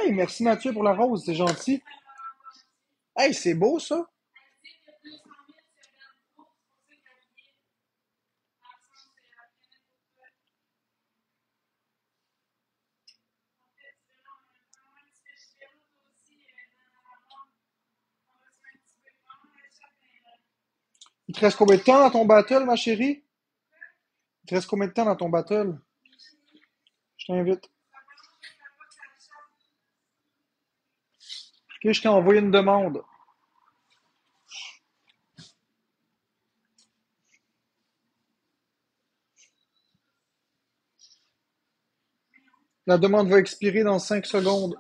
Hey, merci Mathieu pour la rose, c'est gentil. Hey, c'est beau ça. Il te reste combien de temps dans ton battle, ma chérie? Il te reste combien de temps dans ton battle? Je t'invite. Ok, je t'ai envoyé une demande. La demande va expirer dans 5 secondes.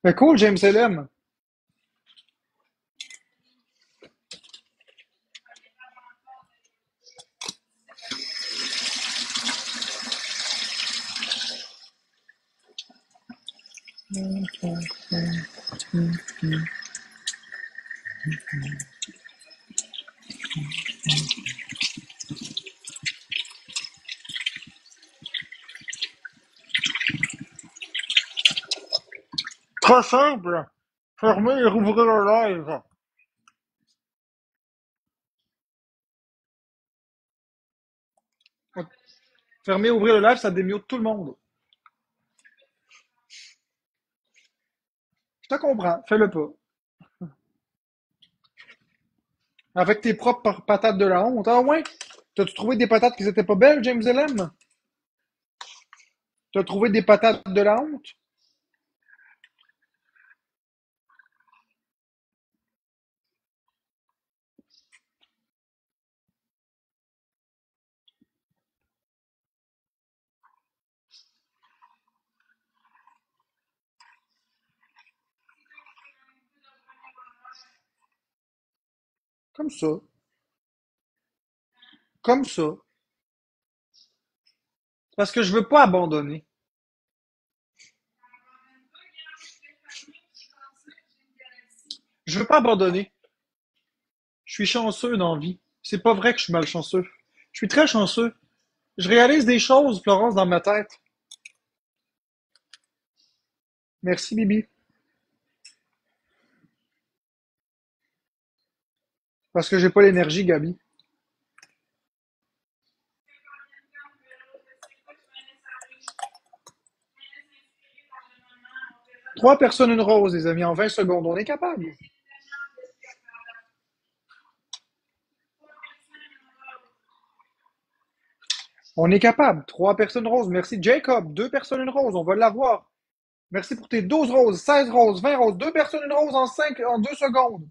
Ben cool, James LM. Très simple. Fermer et rouvrir le live. Fermer et ouvrir le live, ça démute tout le monde. Je te comprends, fais-le pas. Avec tes propres patates de la honte. Ah ouais? T'as-tu trouvé des patates qui étaient pas belles, James LM? T'as trouvé des patates de la honte? Comme ça. Comme ça. Parce que je veux pas abandonner. Je veux pas abandonner. Je suis chanceux dans la vie. C'est pas vrai que je suis malchanceux. Je suis très chanceux. Je réalise des choses, Florence, dans ma tête. Merci, Bibi. Parce que j'ai pas l'énergie, Gabi. 3 personnes, une rose, les amis, en 20 secondes. On est capable. On est capable. 3 personnes roses. Merci, Jacob. 2 personnes, une rose. On va l'avoir. Merci pour tes 12 roses, 16 roses, 20 roses. 2 personnes, une rose en 2 secondes.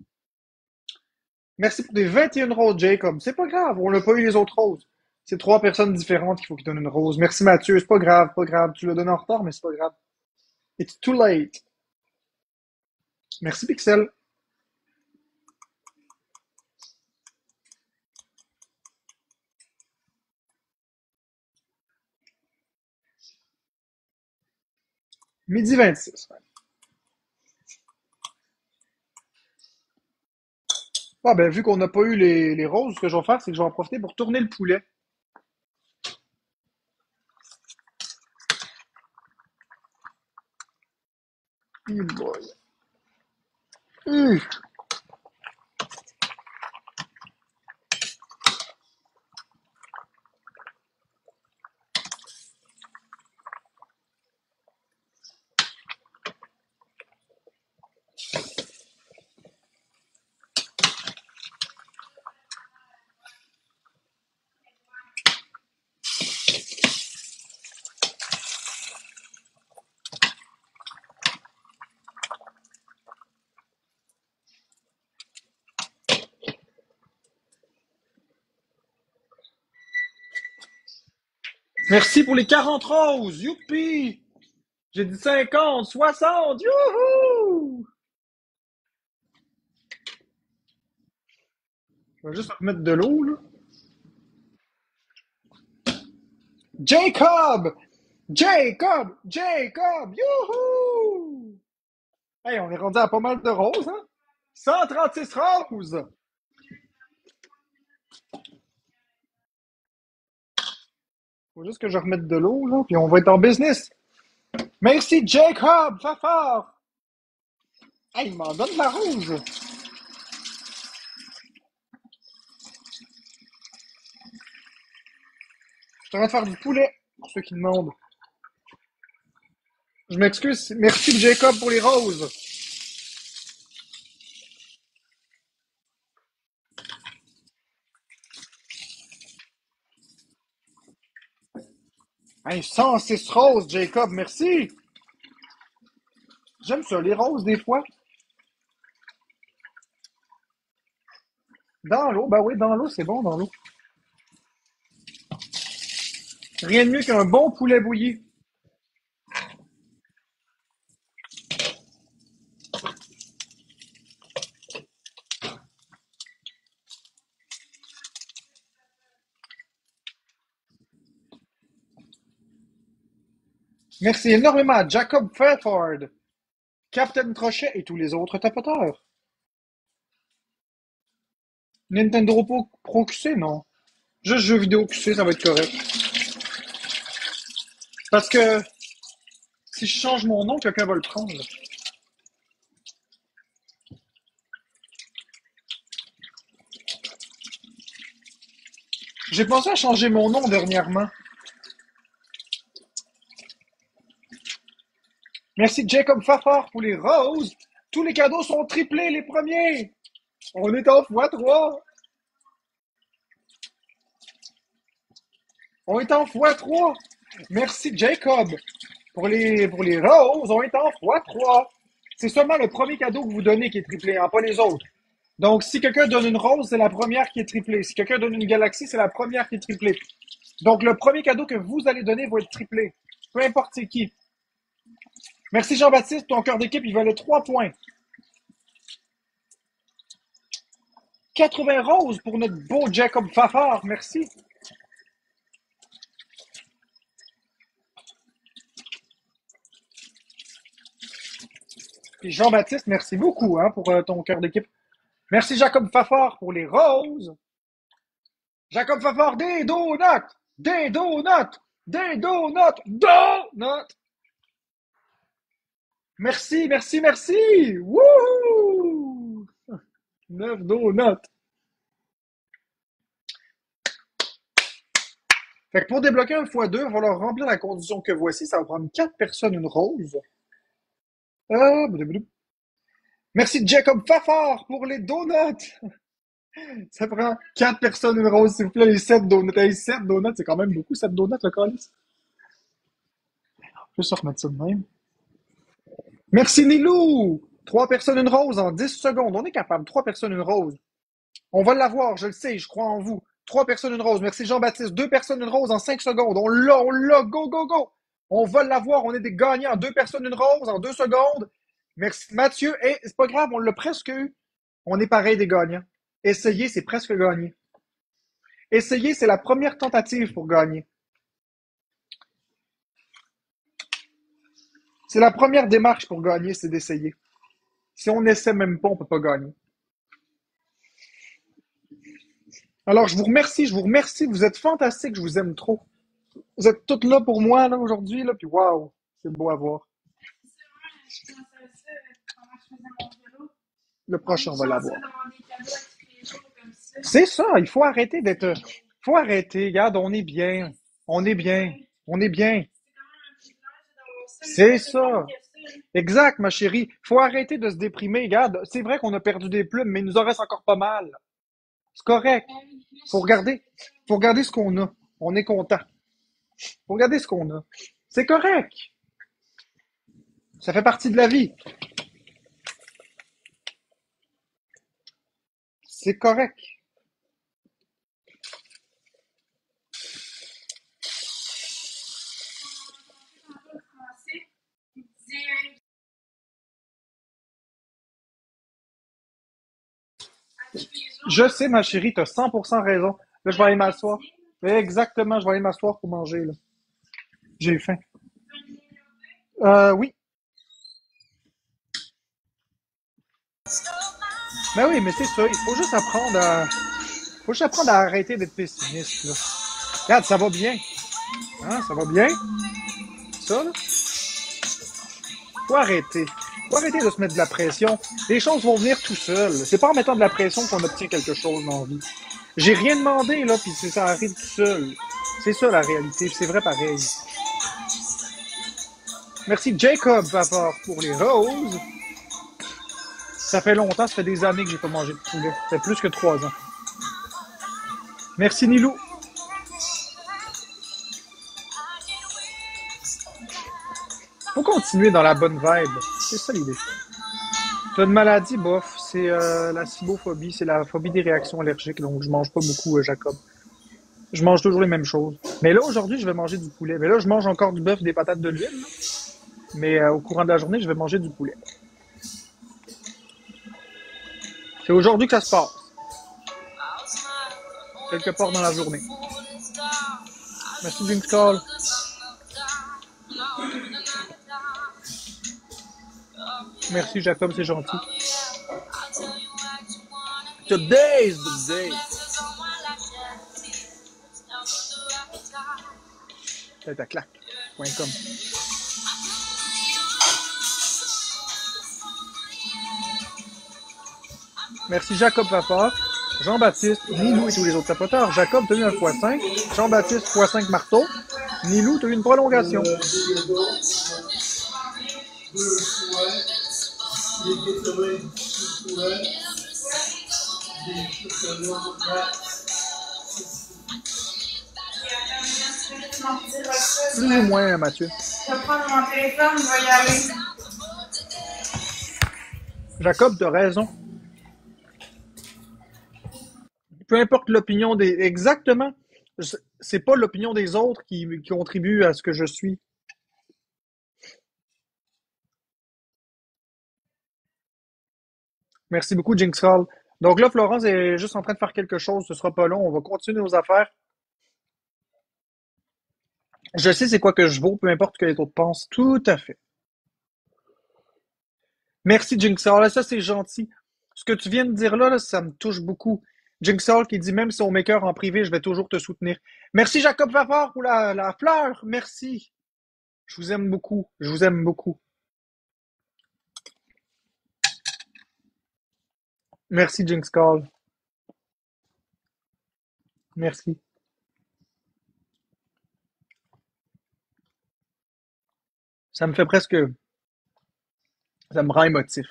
Merci pour tes 21 roses, Jacob. C'est pas grave. On n'a pas eu les autres roses. C'est 3 personnes différentes qu'il faut qu'ils donnent une rose. Merci, Mathieu. C'est pas grave, pas grave. Tu l'as donné en retard, mais c'est pas grave. It's too late. Merci, Pixel. Midi 26. Ah ben, vu qu'on n'a pas eu les roses, ce que je vais faire, c'est que je vais en profiter pour tourner le poulet. Oh boy. Merci pour les 40 roses. Youpi! J'ai dit 50, 60. Youhou! Je vais juste remettre de l'eau, là. Jacob! Jacob! Jacob! Youhou! Hey, on est rendu à pas mal de roses, hein? 136 roses! Faut juste que je remette de l'eau, là, puis on va être en business. Merci, Jacob! Fafard! Hey, il m'en donne de la rose! Je suis en train de faire du poulet, pour ceux qui demandent. Je m'excuse. Merci, Jacob, pour les roses. Hey, 106 roses, Jacob, merci! J'aime ça, les roses, des fois. Dans l'eau, ben oui, dans l'eau, c'est bon, dans l'eau. Rien de mieux qu'un bon poulet bouilli. Merci énormément à Jacob Fairford, Captain Crochet et tous les autres tapoteurs. Nintendo Pro QC, non. Juste jeux vidéo QC, ça va être correct. Parce que si je change mon nom, quelqu'un va le prendre. J'ai pensé à changer mon nom dernièrement. Merci Jacob Fafard pour les roses. Tous les cadeaux sont triplés, les premiers. On est en x3. On est en x3. Merci Jacob pour les roses. On est en x3. C'est seulement le premier cadeau que vous donnez qui est triplé, hein, pas les autres. Donc, si quelqu'un donne une rose, c'est la première qui est triplée. Si quelqu'un donne une galaxie, c'est la première qui est triplée. Donc, le premier cadeau que vous allez donner va être triplé. Peu importe c'est qui. Merci Jean-Baptiste, ton cœur d'équipe, il valait 3 points. 80 roses pour notre beau Jacob Fafard, merci. Puis Jean-Baptiste, merci beaucoup hein, pour ton cœur d'équipe. Merci Jacob Fafard pour les roses. Jacob Fafard, des donuts! Des donuts! Des donuts! Donuts! Merci, merci, merci! Wouhou! 9 donuts. Fait que pour débloquer un x2, il va falloir remplir la condition que voici. Ça va prendre 4 personnes une rose. Blablabla. Merci Jacob Fafard pour les donuts. Ça prend 4 personnes une rose, s'il vous plaît. Les 7 donuts. Hey, 7 donuts, c'est quand même beaucoup, 7 donuts, le calice. Je vais juste remettre ça de même. Merci Nilou. 3 personnes une rose en 10 secondes. On est capable. 3 personnes une rose. On va l'avoir, je le sais, je crois en vous. 3 personnes une rose. Merci Jean-Baptiste. 2 personnes une rose en 5 secondes. On l'a, go, go, go. On va l'avoir. On est des gagnants. 2 personnes une rose en 2 secondes. Merci Mathieu. Et c'est pas grave, on l'a presque eu. On est pareil des gagnants. Essayer, c'est presque gagné. Essayer, c'est la première tentative pour gagner. C'est la première démarche pour gagner, c'est d'essayer. Si on n'essaie même pas, on peut pas gagner. Alors, je vous remercie, vous êtes fantastiques, je vous aime trop. Vous êtes toutes là pour moi, là, aujourd'hui, là, puis waouh, c'est beau à voir. Le prochain, on va l'avoir. C'est ça, il faut arrêter d'être. Faut arrêter, regarde, on est bien. On est bien. On est bien. C'est ça. Exact, ma chérie. Faut arrêter de se déprimer. Regarde, c'est vrai qu'on a perdu des plumes, mais il nous en reste encore pas mal. C'est correct. Faut regarder ce qu'on a. On est content. Faut regarder ce qu'on a. C'est correct. Ça fait partie de la vie. C'est correct. Je sais, ma chérie, t'as 100% raison. Là, je vais aller m'asseoir. Exactement, je vais aller m'asseoir pour manger, là. J'ai faim. Oui. Ben oui, mais c'est ça. Il faut juste apprendre à. Faut juste apprendre à arrêter d'être pessimiste, là. Regarde, ça va bien. Hein, ça va bien. Ça, là. Faut arrêter. Faut arrêter de se mettre de la pression. Les choses vont venir tout seul. C'est pas en mettant de la pression qu'on obtient quelque chose dans la vie. J'ai rien demandé, là, puis ça arrive tout seul. C'est ça la réalité, puis c'est vrai pareil. Merci Jacob Vapor pour les roses. Ça fait longtemps, ça fait des années que j'ai pas mangé de poulet. Ça fait plus que 3 ans. Merci Nilou. Faut continuer dans la bonne vibe. C'est ça l'idée. Tu as une maladie, bof. C'est la cibophobie. C'est la phobie des réactions allergiques. Donc, je mange pas beaucoup, Jacob. Je mange toujours les mêmes choses. Mais là, aujourd'hui, je vais manger du poulet. Mais là, je mange encore du bœuf, des patates de l'huile. Là. Mais au courant de la journée, je vais manger du poulet. C'est aujourd'hui que ça se passe. Quelque part dans la journée. Merci, Jinx Call. Merci, Jacob, c'est gentil. Today's the day. C'est à claque.com. Merci Jacob Papa, Jean-Baptiste, Nilou et tous les autres tapoteurs. Jacob, t'as eu un x5. Jean-Baptiste, x5 marteau. Nilou, t'as eu une prolongation. Plus ou moins, Mathieu. Je vais prendre mon téléphone, je vais y aller. Jacob, t'as raison. Peu importe l'opinion des... Exactement. C'est pas l'opinion des autres qui contribue à ce que je suis. Merci beaucoup, Jinx Hall. Donc là, Florence est juste en train de faire quelque chose. Ce sera pas long. On va continuer nos affaires. Je sais c'est quoi que je vaux, peu importe ce que les autres pensent. Tout à fait. Merci, Jinx Hall. Ça, c'est gentil. Ce que tu viens de dire là, ça me touche beaucoup. Jinx Hall qui dit même si on m'écœure en privé, je vais toujours te soutenir. Merci, Jacob Vapor, pour la fleur. Merci. Je vous aime beaucoup. Je vous aime beaucoup. Merci, Jinx Call. Merci. Ça me fait presque. Ça me rend émotif.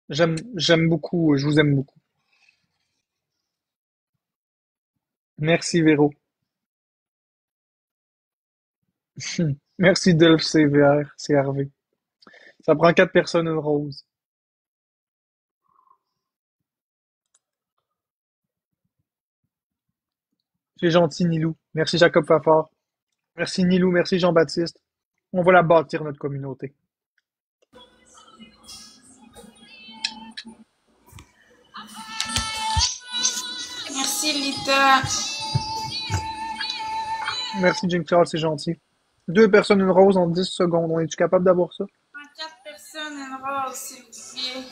J'aime beaucoup. Je vous aime beaucoup. Merci, Véro. Merci, Delph CVR. C'est Hervé. Ça prend 4 personnes, une rose. C'est gentil, Nilou. Merci, Jacob Fafard. Merci, Nilou. Merci, Jean-Baptiste. On va la bâtir, notre communauté. Merci, Lita. Merci, Jim Charles, c'est gentil. 2 personnes, une rose en 10 secondes. On est-tu capable d'avoir ça? 4 personnes, une rose, s'il vous plaît.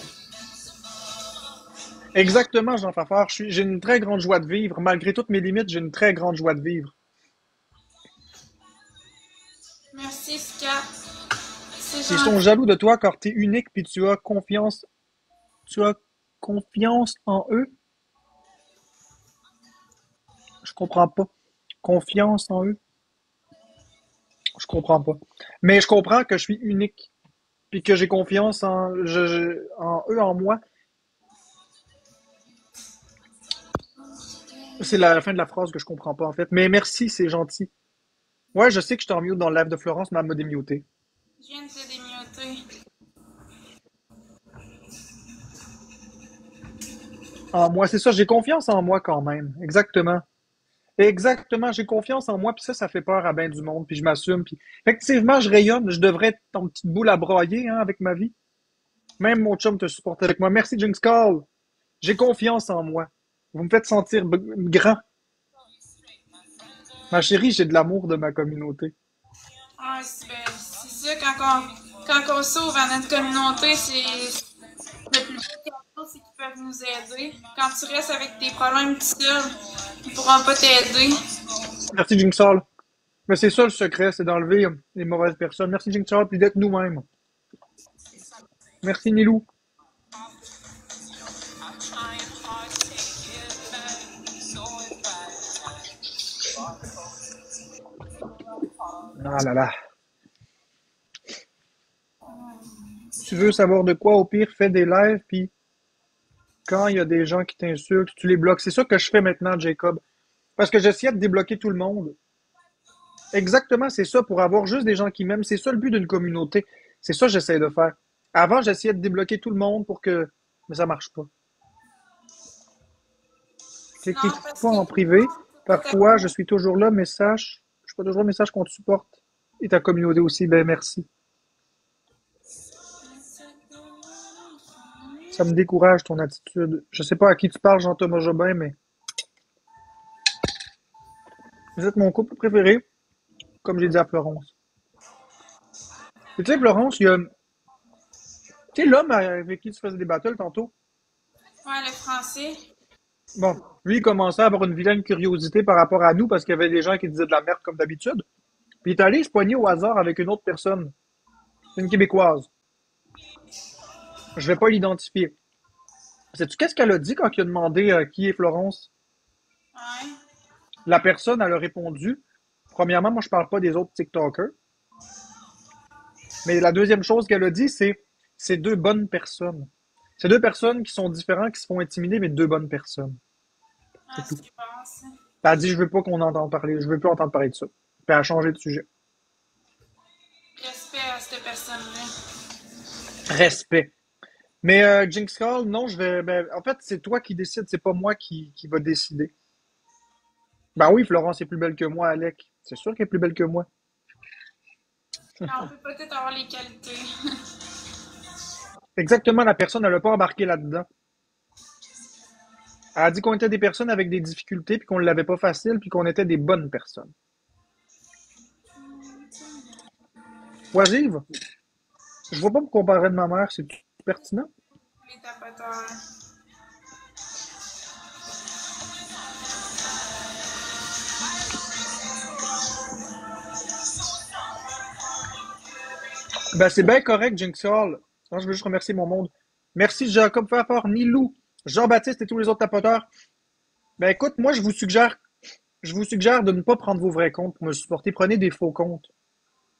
Exactement, Jean Fafard. J'ai une très grande joie de vivre. Malgré toutes mes limites, j'ai une très grande joie de vivre. Merci, Ska. Ils sont jaloux de toi car t'es unique puis tu as confiance. Tu as confiance en eux? Je comprends pas. Confiance en eux? Je comprends pas. Mais je comprends que je suis unique. Puis que j'ai confiance en eux, en moi. C'est la fin de la phrase que je comprends pas, en fait. Mais merci, c'est gentil. Ouais, je sais que je t'en mute dans le live de Florence, mais elle m'a démuté. Je viens de te démuter. En moi, c'est ça, j'ai confiance en moi quand même. Exactement. Exactement, j'ai confiance en moi, puis ça fait peur à bien du monde, puis je m'assume, puis effectivement, je rayonne, je devrais être ton petite boule à broyer, hein, avec ma vie. Même mon chum te supporte avec moi. Merci, Jinx Call. J'ai confiance en moi. Vous me faites sentir grand. Ma chérie, j'ai de l'amour de ma communauté. Ouais, c'est ça, quand on s'ouvre à notre communauté, c'est le plus beau cadeau, c'est qu'ils peuvent nous aider. Quand tu restes avec tes problèmes tout seul, ils pourront pas t'aider. Merci, Jinxall. Mais c'est ça le secret, c'est d'enlever les mauvaises personnes. Merci, Jinxall, puis d'être nous-mêmes. Merci, Nilou. Ah là là. Tu veux savoir de quoi, au pire, fais des lives, puis quand il y a des gens qui t'insultent, tu les bloques. C'est ça que je fais maintenant, Jacob. Parce que j'essayais de débloquer tout le monde. Exactement, c'est ça, pour avoir juste des gens qui m'aiment. C'est ça le but d'une communauté. C'est ça que j'essaie de faire. Avant, j'essayais de débloquer tout le monde pour que... Mais ça marche pas. Non, T'écris parce pas que en privé. tout à Parfois, je suis toujours là, message. Je suis pas toujours message qu'on te supporte. Et ta communauté aussi, ben merci. Ça me décourage ton attitude. Je sais pas à qui tu parles, Jean-Thomas Jobin, mais vous êtes mon couple préféré, comme j'ai dit à Florence. Et tu sais, Florence, il y a... Tu sais, l'homme avec qui tu faisais des battles tantôt, ouais, le français. bon, lui, il commençait à avoir une vilaine curiosité par rapport à nous parce qu'il y avait des gens qui disaient de la merde comme d'habitude. Puis il est allé se poigner au hasard avec une autre personne. C'est une Québécoise. Je vais pas l'identifier. Sais-tu qu'est-ce qu'elle a dit quand il a demandé qui est Florence? Ouais. La personne, elle a répondu. Premièrement, moi, je parle pas des autres TikTokers. Mais la deuxième chose qu'elle a dit, c'est deux bonnes personnes. C'est deux personnes qui sont différentes, qui se font intimider, mais deux bonnes personnes. Ah, C'est tout. c'est bon, ça. Elle a dit, je veux pas qu'on entende parler, je veux plus entendre parler de ça. Puis elle a changé de sujet. Respect à cette personne-là. Respect. Mais Jinx Call, non, je vais. Ben, en fait, c'est toi qui décides, c'est pas moi qui va décider. Ben oui, Florence est plus belle que moi, Alec. C'est sûr qu'elle est plus belle que moi. On peut peut-être avoir les qualités. Exactement, la personne, elle a pas embarqué là-dedans. Elle a dit qu'on était des personnes avec des difficultés, puis qu'on l'avait pas facile, puis qu'on était des bonnes personnes. Oisive, je vois pas me comparer de ma mère, c'est pertinent. Les tapoteurs. Ben, c'est bien correct, Jinx Hall. Je veux juste remercier mon monde. Merci Jacob Fafard, Nilou, Jean-Baptiste et tous les autres tapoteurs. Ben écoute, moi je vous suggère de ne pas prendre vos vrais comptes pour me supporter. Prenez des faux comptes.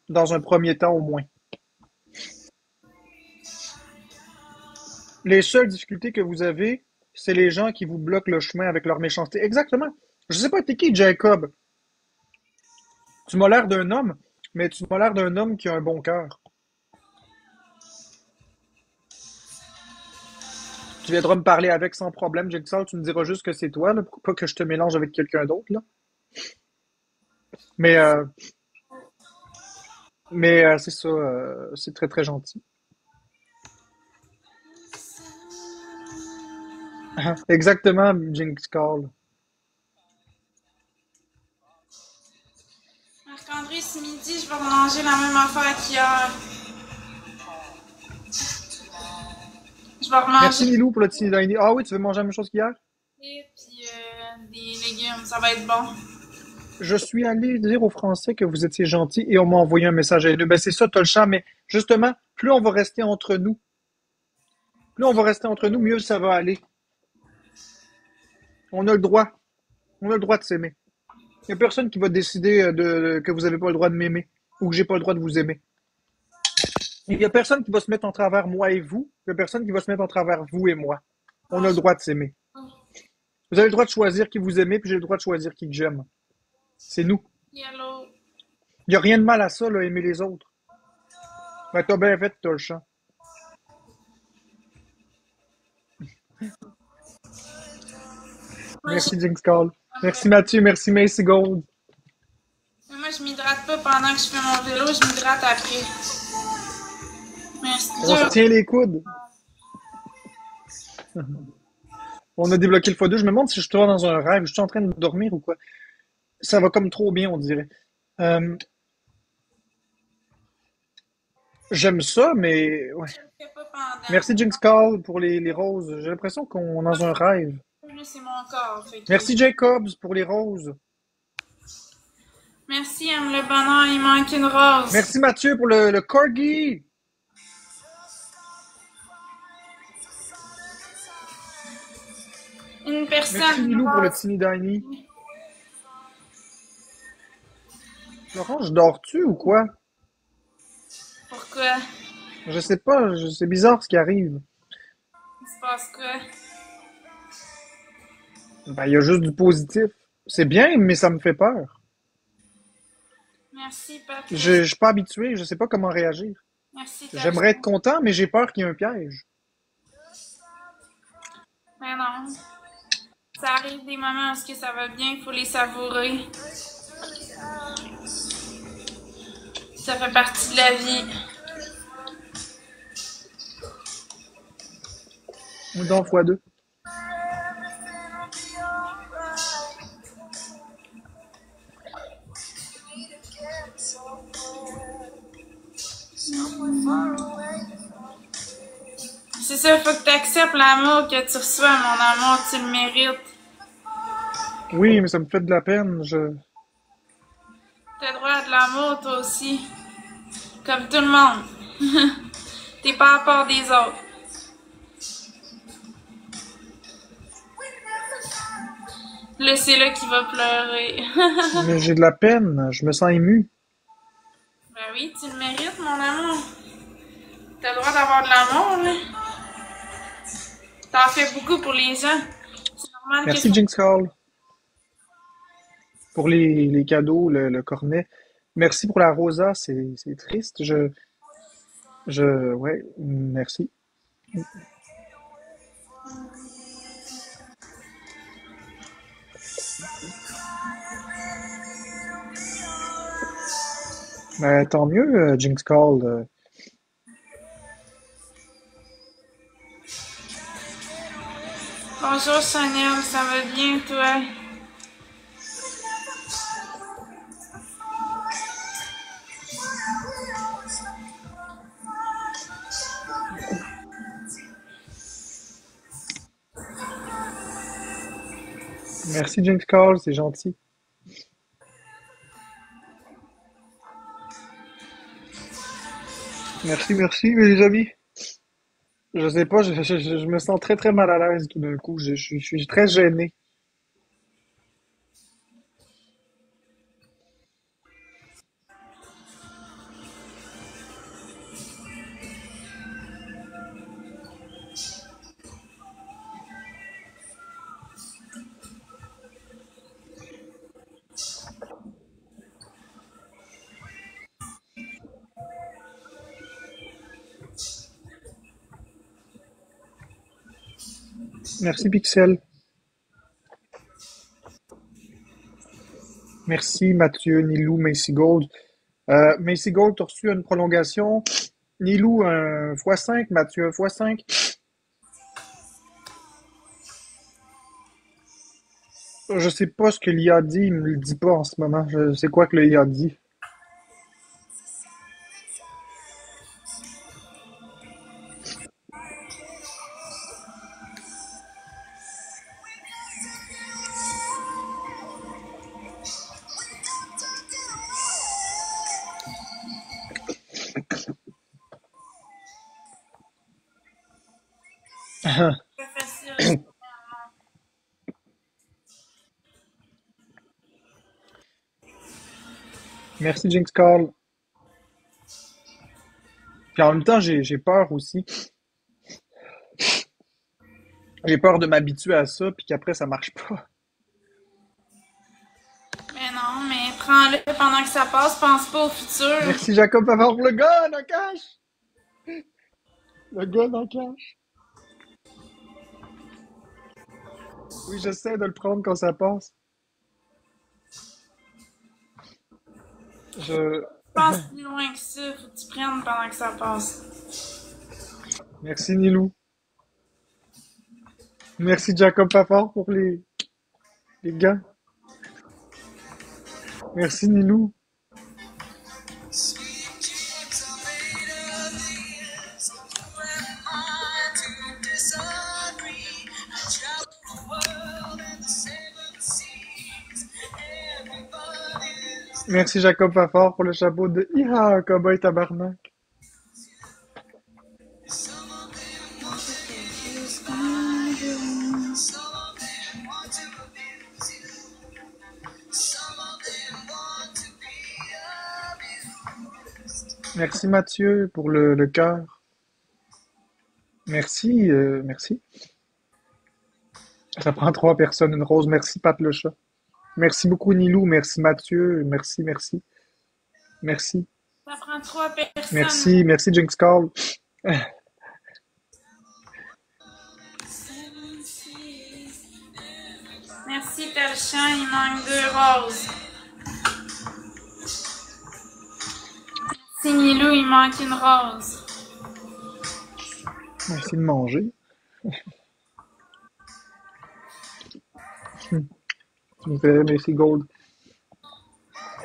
Dans un premier temps au moins. Les seules difficultés que vous avez, c'est les gens qui vous bloquent le chemin avec leur méchanceté. Exactement. Je sais pas, t'es qui, Jacob? Tu m'as l'air d'un homme, mais tu m'as l'air d'un homme qui a un bon cœur. Tu viendras me parler avec sans problème, Jigsaw. Tu me diras juste que c'est toi, là, pour pas que je te mélange avec quelqu'un d'autre, là. Mais, euh, mais c'est ça, c'est très très gentil. Exactement, Jinx Call. Marc-André, ce midi, je vais manger la même affaire qu'hier. Je vais remanger Merci Nilou pour le petit dîner. Ah oui, tu veux manger la même chose qu'hier? des puis des légumes. Ça va être bon. Je suis allé dire aux Français que vous étiez gentils et on m'a envoyé un message haineux. Ben c'est ça, t'as le champ, mais justement, plus on va rester entre nous, plus on va rester entre nous, mieux ça va aller. On a le droit. On a le droit de s'aimer. Il n'y a personne qui va décider que vous n'avez pas le droit de m'aimer ou que j'ai pas le droit de vous aimer. Il n'y a personne qui va se mettre en travers moi et vous. Il n'y a personne qui va se mettre en travers vous et moi. On a le droit de s'aimer. Vous avez le droit de choisir qui vous aimez, puis j'ai le droit de choisir qui que j'aime. C'est nous. Yellow. Il n'y a rien de mal à ça, là, aimer les autres. Ben, t'as bien fait, t'as le champ. Moi, Merci, Jinx Call. Merci, Mathieu. Merci, Macy Gold. moi, je m'hydrate pas pendant que je fais mon vélo, je m'hydrate après. Merci. On se tient les coudes. On a débloqué le x2. Je me demande si je suis toujours dans un rêve. Je suis en train de dormir ou quoi. Ça va comme trop bien, on dirait. Euh, J'aime ça, mais ouais. Je le fais pas pendant. Merci Jinx Call pour les roses. J'ai l'impression qu'on est dans un rêve. Là, c'est mon corps. Fait que... Merci Jacobs pour les roses. Merci, aime le bonheur, il manque une rose. Merci Mathieu pour le corgi. Une Merci personne, une Nilou pour le rose. Teeny Tiny. Laurent, dors-tu ou quoi? Pourquoi? Je sais pas, c'est bizarre ce qui arrive. Il se passe quoi? Ben, il y a juste du positif. C'est bien, mais ça me fait peur. Merci, Patrice. Je suis pas habitué, je sais pas comment réagir. Merci, J'aimerais être Tachon. content, mais j'ai peur qu'il y ait un piège. Mais non. Ça arrive des moments où ça va bien, il faut les savourer. Ça fait partie de la vie. Donc, fois deux. C'est ça, faut que tu acceptes l'amour que tu reçois, mon amour, tu le mérites. Oui, mais ça me fait de la peine. T'as droit à de l'amour, toi aussi. Comme tout le monde. T'es pas à part des autres. Là, c'est là qu'il va pleurer. Mais j'ai de la peine. Je me sens ému. Ben oui, tu le mérites, mon amour. T'as le droit d'avoir de l'amour, là. T'en fais beaucoup pour les gens. C'est normal que Merci ça... Jinx Hall pour les cadeaux, le cornet. Merci pour la rosa, c'est triste. Ouais, merci. Tant mieux, Jinx Call. Bonjour, Chanel, ça va bien, toi? Merci Jinx Call, c'est gentil. Merci, merci, mes amis. Je sais pas, je me sens très très mal à l'aise tout d'un coup. Je suis très gêné. Merci Pixel. Merci Mathieu, Nilou, Macy Gold. Macy Gold, t'as reçu une prolongation. Nilou, un x5. Mathieu, un x5. Je sais pas ce que l'IA dit, il me le dit pas en ce moment. Je sais quoi que l'IA dit. Pas facile. Merci Jinx Call. Puis en même temps, j'ai peur aussi. J'ai peur de m'habituer à ça, puis qu'après ça marche pas. Mais non, mais prends-le pendant que ça passe, pense pas au futur. Merci Jacob Pavard pour le gun en cash. Le gun en cash. Oui, j'essaie de le prendre quand ça passe. Je... Pense plus loin que ça, faut que tu prennes pendant que ça passe. Merci Nilou. Merci Jacob Pavard pour les gants. Merci Nilou. Merci Jacob Fafard pour le chapeau de Iha, cowboy tabarnak. Merci Mathieu pour le cœur. Merci, merci. Ça prend trois personnes, une rose. Merci Pat le chat. Merci beaucoup Nilou, merci Mathieu, merci, merci, merci. Ça prend trois personnes. Merci, merci Jinx Call. Merci, Telchan, il manque deux roses. Merci, Nilou, il manque une rose. Merci de manger. Tu me fais merci Gold.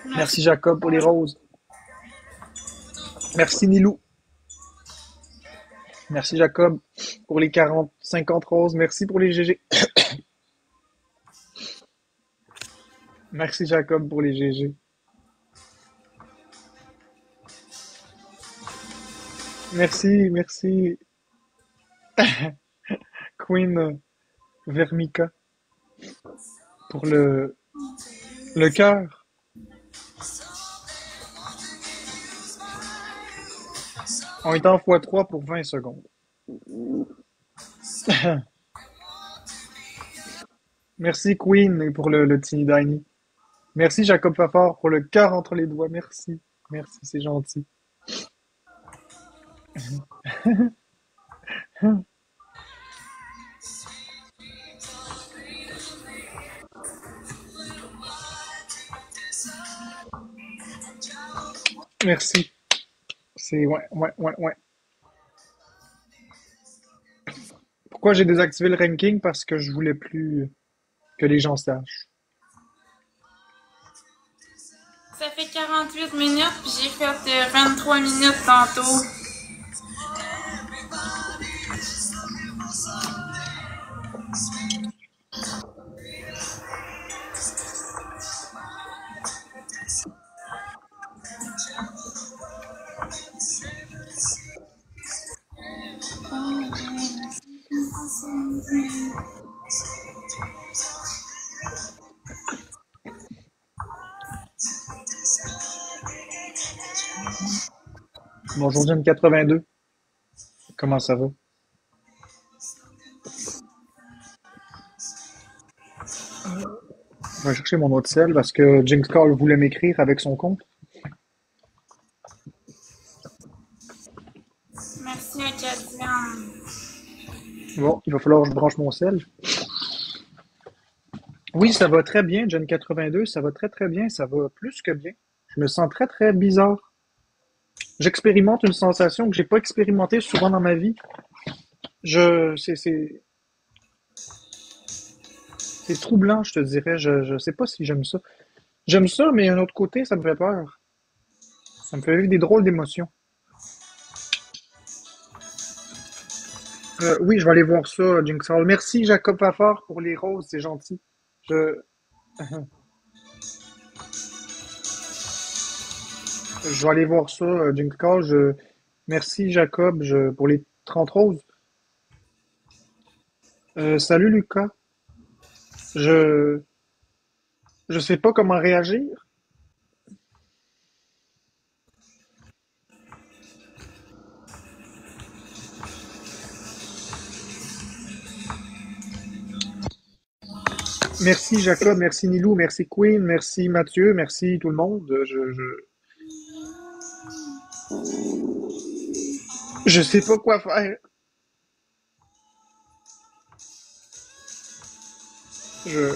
Merci Jacob pour les roses. Merci Nilou. Merci Jacob pour les 40, 50 roses. Merci pour les GG. Merci Jacob pour les GG. Merci, merci. Queen Vermica pour le cœur. On est en x3 pour 20 secondes. Merci Queen pour le Teeny Tiny. Merci Jacob Fafard pour le cœur entre les doigts. Merci. Merci, c'est gentil. Merci. C'est ouais, ouais, ouais, ouais. Pourquoi j'ai désactivé le ranking? Parce que je voulais plus que les gens sachent. Ça fait 48 minutes, puis j'ai fait 23 minutes tantôt. Bonjour Jen 82. Comment ça va? Je vais chercher mon autre sel parce que Jinx Call voulait m'écrire avec son compte. Merci, Acadian. Bon, il va falloir que je branche mon sel. Oui, ça va très bien, Jen 82. Ça va très très bien. Ça va plus que bien. Je me sens très très bizarre. J'expérimente une sensation que j'ai pas expérimentée souvent dans ma vie. C'est troublant, je te dirais. Je sais pas si j'aime ça. J'aime ça, mais d'un autre côté, ça me fait peur. Ça me fait vivre des drôles d'émotions. Oui, je vais aller voir ça, Jinx Hall. Merci, Jacob Fafard, pour les roses, c'est gentil. Je, je vais aller voir ça, Jinx Hall. Merci, Jacob, pour les 30 roses. Salut, Lucas. Je, je sais pas comment réagir. Merci, Jacob. Merci, Nilou. Merci, Queen. Merci, Mathieu. Merci, tout le monde. Je sais pas quoi faire. Je,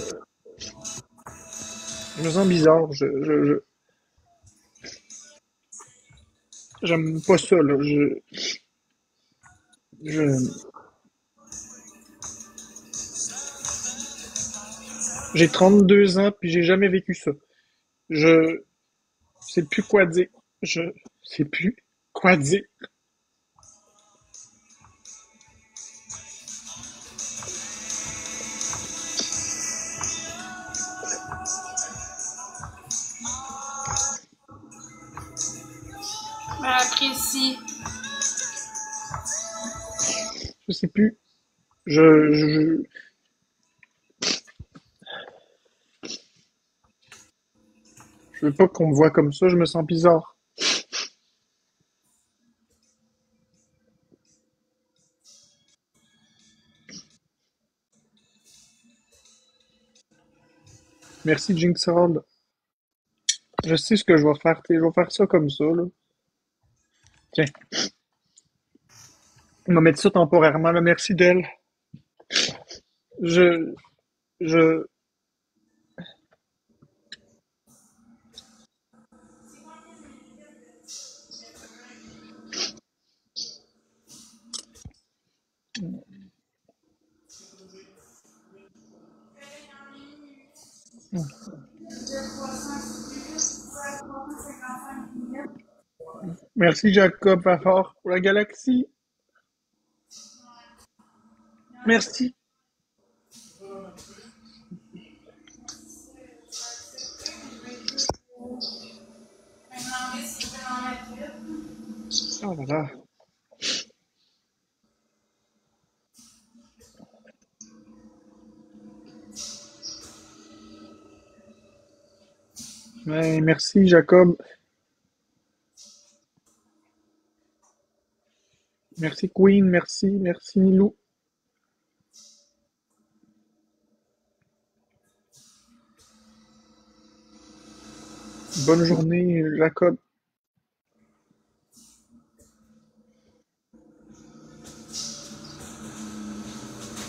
je me sens bizarre. J'aime pas ça, là. Je, j'ai 32 ans, puis j'ai jamais vécu ça. Je sais plus quoi dire. Je sais plus quoi dire. Apprécie. Je sais plus. Je je veux pas qu'on me voit comme ça, je me sens bizarre. Merci, Jinx Hall. Je sais ce que je vais faire. Je vais faire ça comme ça, là. Tiens, on va mettre ça temporairement, là. Merci d'elle. Je, je, merci Jacob Fafard pour la galaxie. Merci. Oh là là. Ouais, merci Jacob. Merci Queen. Merci Nilou. Bonne journée Jacob.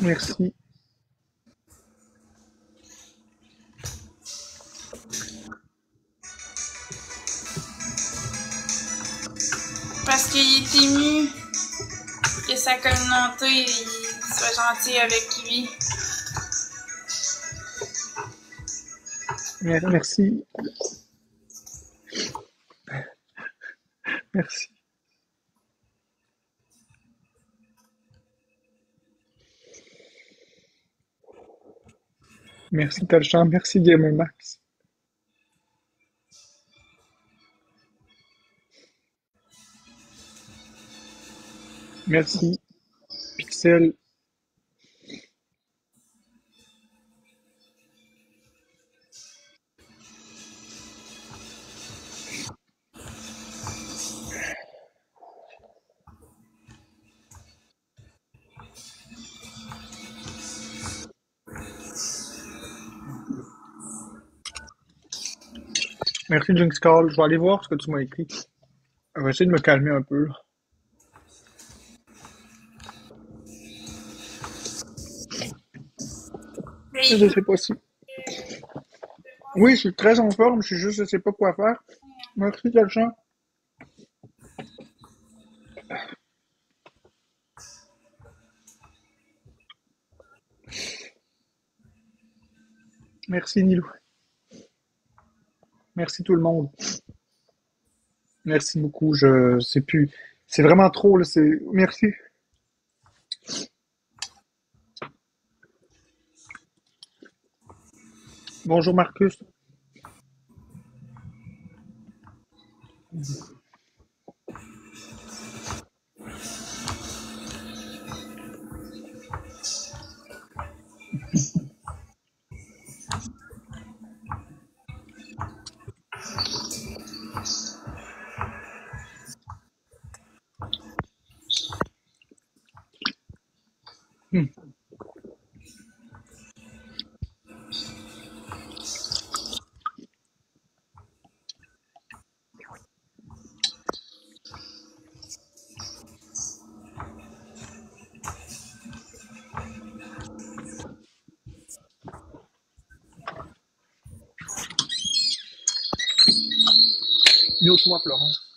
Merci. Parce qu'il est ému que sa communauté soit gentille avec lui. Merci. Merci. Merci Talchamp. Merci Gamer Max. Merci Pixel. Merci Jinx Call. Je vais aller voir ce que tu m'as écrit. Je vais essayer de me calmer un peu, là. Je sais pas si. Oui, je suis très en forme. Je sais pas quoi faire. Merci Talchamp. Merci Nilou. Merci tout le monde. Merci beaucoup. Je sais plus. C'est vraiment trop, là. Merci. Bonjour Marcus. Hmm. Mute-moi, Florence.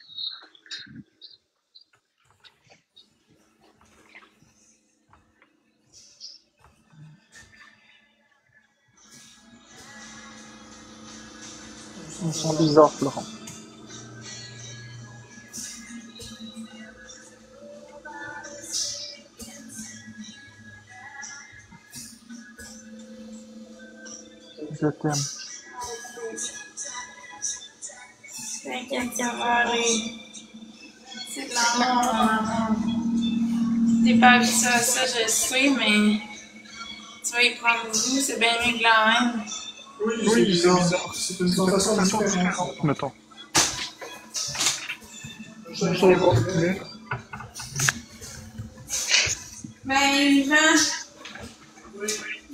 Ils sont bizarres, Florent. Je t'aime. T'inquiète, c'est de l'amour. T'es pas habitué à ça, je sais, mais tu vas y prendre goût, c'est bien mieux que la haine. Oui, c'est bizarre. C'est une sensation différente, mettons. Je sais pas. Ben, Yvan,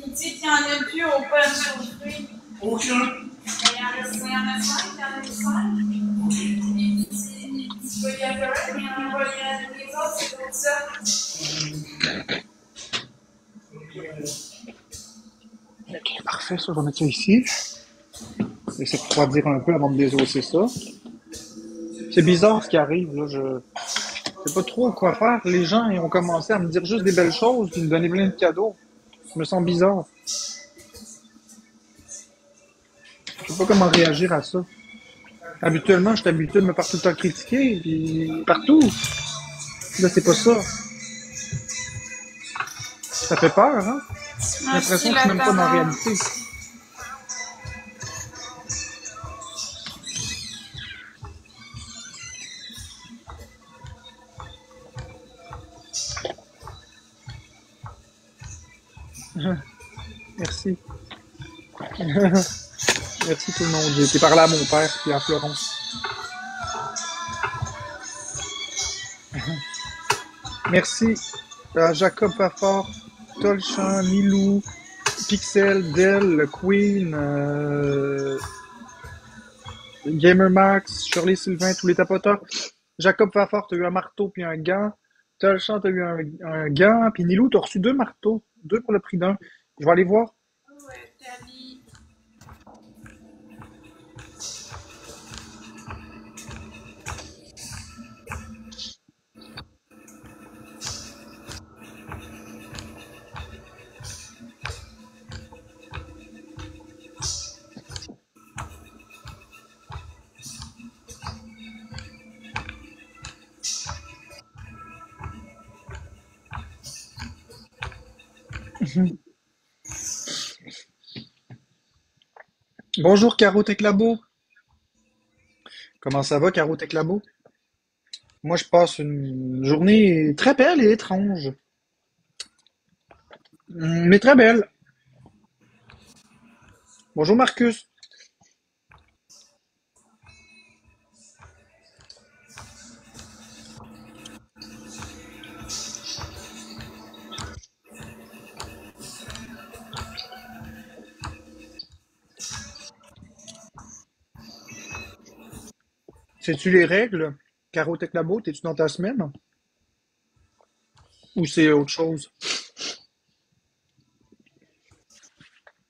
il dit qu'il n'y en a plus au punch aux fruits. Aucun. Ben, il y en a 5, il y en a 5. Les petits polyappareils, mais il y en a pas les autres, c'est d'autres sortes. Ok, parfait, ça, je vais mettre ça ici. Essayer de refroidir un peu avant de désosser ça. C'est bizarre ce qui arrive, là. Je sais pas trop quoi faire. Les gens ils ont commencé à me dire juste des belles choses puis me donner plein de cadeaux. Je me sens bizarre. Je sais pas comment réagir à ça. Habituellement, je suis habitué de me faire tout le temps critiquer, puis partout. Là, c'est pas ça. Ça fait peur, hein? J'ai l'impression que je suis même pas dans la réalité. Merci. Merci tout le monde. J'ai été parler à mon père puis à Florence. Merci à Jacob Fafard, Tolchan, Milou, Pixel, Del, Queen, Gamer Max, Shirley Sylvain, tous les tapoteurs. Jacob Fafard, t'as eu un marteau puis un gant. Tolchan, t'as eu un gant. Puis Nilou, t'as reçu 2 marteaux. 2 pour le prix d'un. Je vais aller voir. Ouais, Tali. Bonjour Caro Teclabo. Comment ça va Caro Teclabo? Moi je passe une journée très belle et étrange. Mais très belle. Bonjour Marcus. Sais-tu les règles? Caro Teclabo, t'es-tu dans ta semaine? Ou c'est autre chose?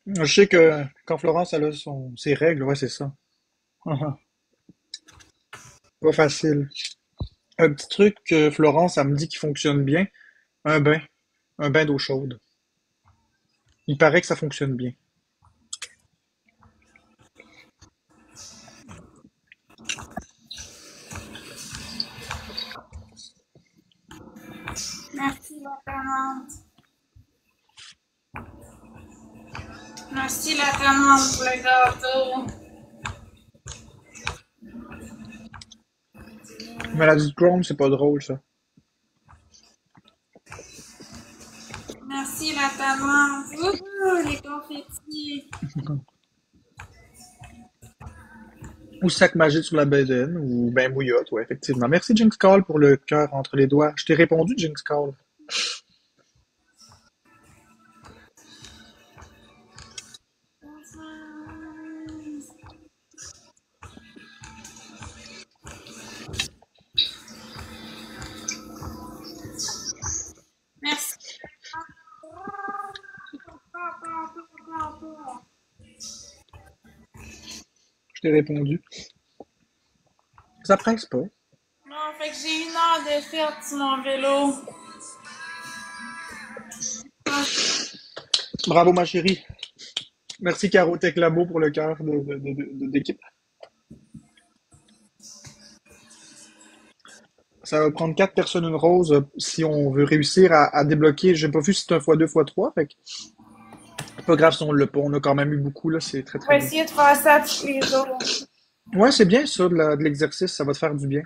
Je sais que quand Florence elle a ses règles, ouais, c'est ça. Pas facile. Un petit truc que Florence, elle me dit qui fonctionne bien, un bain. Un bain d'eau chaude. Il paraît que ça fonctionne bien. Merci, la commande. Merci, la commande pour le gâteau. Maladie de Crohn, c'est pas drôle, ça. Merci, la commande. Wouhou, les confettis. Ou sac magique sur la bedaine, ou ben bouillotte, ouais, effectivement. Merci Jinx Call pour le cœur entre les doigts. Je t'ai répondu, Jinx Call. Merci. Je t'ai répondu. Ça presse pas. Non, fait que j'ai 1 heure de fête sur mon vélo. Bravo, ma chérie. Merci, Caro Teclabo, pour le cœur d'équipe. Ça va prendre 4 personnes une rose si on veut réussir à débloquer. J'ai pas vu si c'est un x2 x3. Fait que c'est pas grave si on l'a pas. On a quand même eu beaucoup, là. C'est très On très va bien. essayer de faire ça tous les jours. Ouais, c'est bien ça, de l'exercice. Ça va te faire du bien. Une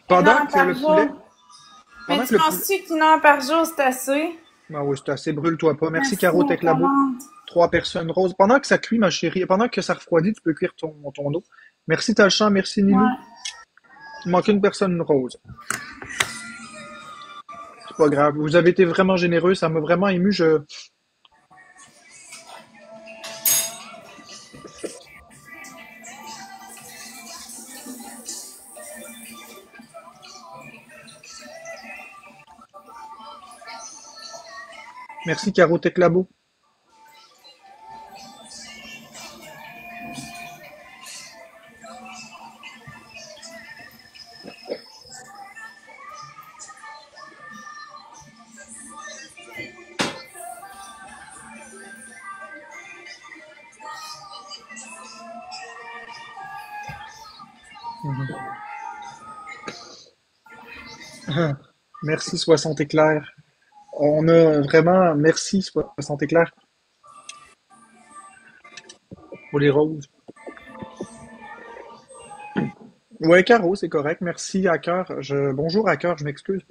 Pendant heure que par le poulet. jour. Mais Pendant tu que le poulet. penses-tu qu'une heure par jour, c'est assez? Ah oui, c'est assez. Brûle-toi pas. Merci, Merci, Caro on Teclabo. commande. 3 personnes roses. Pendant que ça cuit, ma chérie, pendant que ça refroidit, tu peux cuire ton eau. Merci, Talchan. Merci, Nilou. Ouais. Il manque une personne rose. C'est pas grave. Vous avez été vraiment généreux. Ça m'a vraiment ému. Merci, Caro Teclabo. Merci, 60 éclairs. On a vraiment, merci, 60 éclairs pour les roses. Ouais, Caro, c'est correct. Merci, Hacker. Bonjour, Hacker, je m'excuse.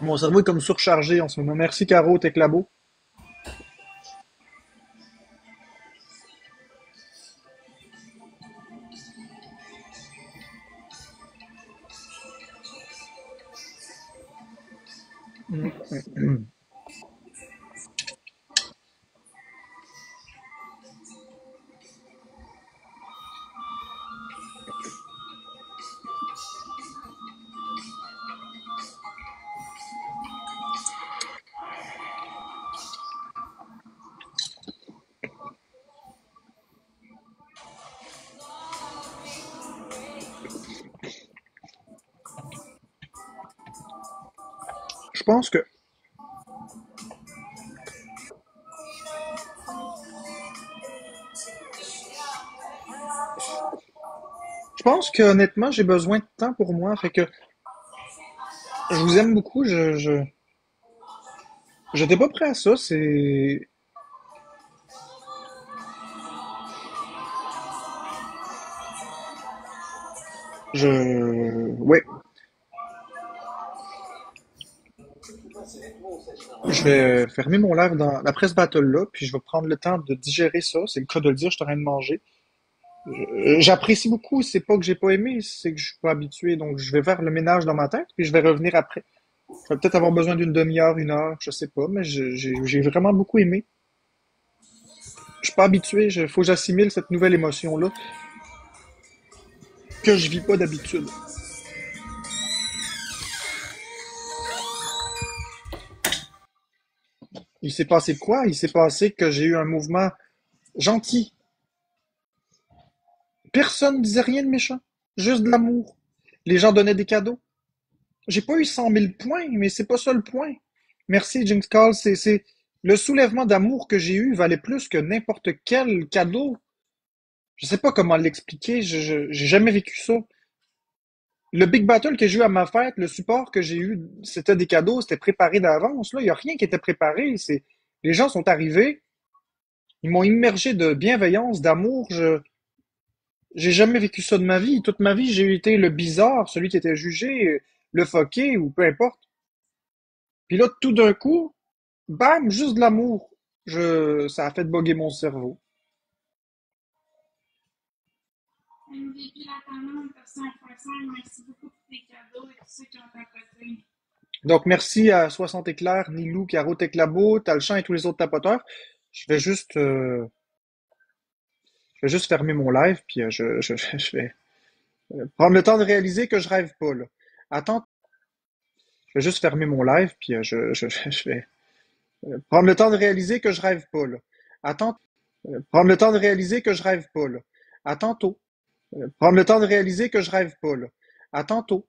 Mon cerveau est comme surchargé en ce moment. Merci, Caro, Teclabo. Je pense que, je pense que honnêtement, j'ai besoin de temps pour moi. Fait que je vous aime beaucoup. J'étais pas prêt à ça. Ouais. Je vais fermer mon live après ce battle-là, puis je vais prendre le temps de digérer ça. C'est le cas de le dire, je suis en train de manger. J'apprécie beaucoup, c'est pas que j'ai pas aimé, c'est que je suis pas habitué, donc je vais faire le ménage dans ma tête, puis je vais revenir après. Je vais peut-être avoir besoin d'une demi-heure, 1 heure, je sais pas, mais j'ai vraiment beaucoup aimé. Je suis pas habitué, faut que j'assimile cette nouvelle émotion-là, que je vis pas d'habitude. Il s'est passé quoi? Il s'est passé que j'ai eu un mouvement gentil. Personne disait rien de méchant, juste de l'amour. Les gens donnaient des cadeaux. J'ai pas eu 100 000 points, mais c'est pas ça le point. Merci, Jinx Call. C'est le soulèvement d'amour que j'ai eu valait plus que n'importe quel cadeau. Je sais pas comment l'expliquer. J'ai jamais vécu ça. Le Big Battle que j'ai eu à ma fête, le support que j'ai eu, c'était des cadeaux, c'était préparé d'avance. Là, il y a rien qui était préparé. Les gens sont arrivés, ils m'ont immergé de bienveillance, d'amour. J'ai jamais vécu ça de ma vie. Toute ma vie, j'ai été le bizarre, celui qui était jugé, le foqué ou peu importe. Puis là, tout d'un coup, bam, juste de l'amour. Ça a fait bugger mon cerveau. MVP la commande, personne 5, merci beaucoup pour tes cadeaux et tous ceux qui ont tapoté. Donc, merci à 60 éclairs, Nilou, Caro Teclabo, Talchan et tous les autres tapoteurs. Je vais juste, euh, je vais juste fermer mon live, puis je vais prendre le temps de réaliser que je rêve pas, là. Attends, je vais juste fermer mon live, puis je vais prendre le temps de réaliser que je rêve pas, là. Attends, prendre le temps de réaliser que je rêve pas, là. À tantôt. Prendre le temps de réaliser que je rêve pas, là. À tantôt.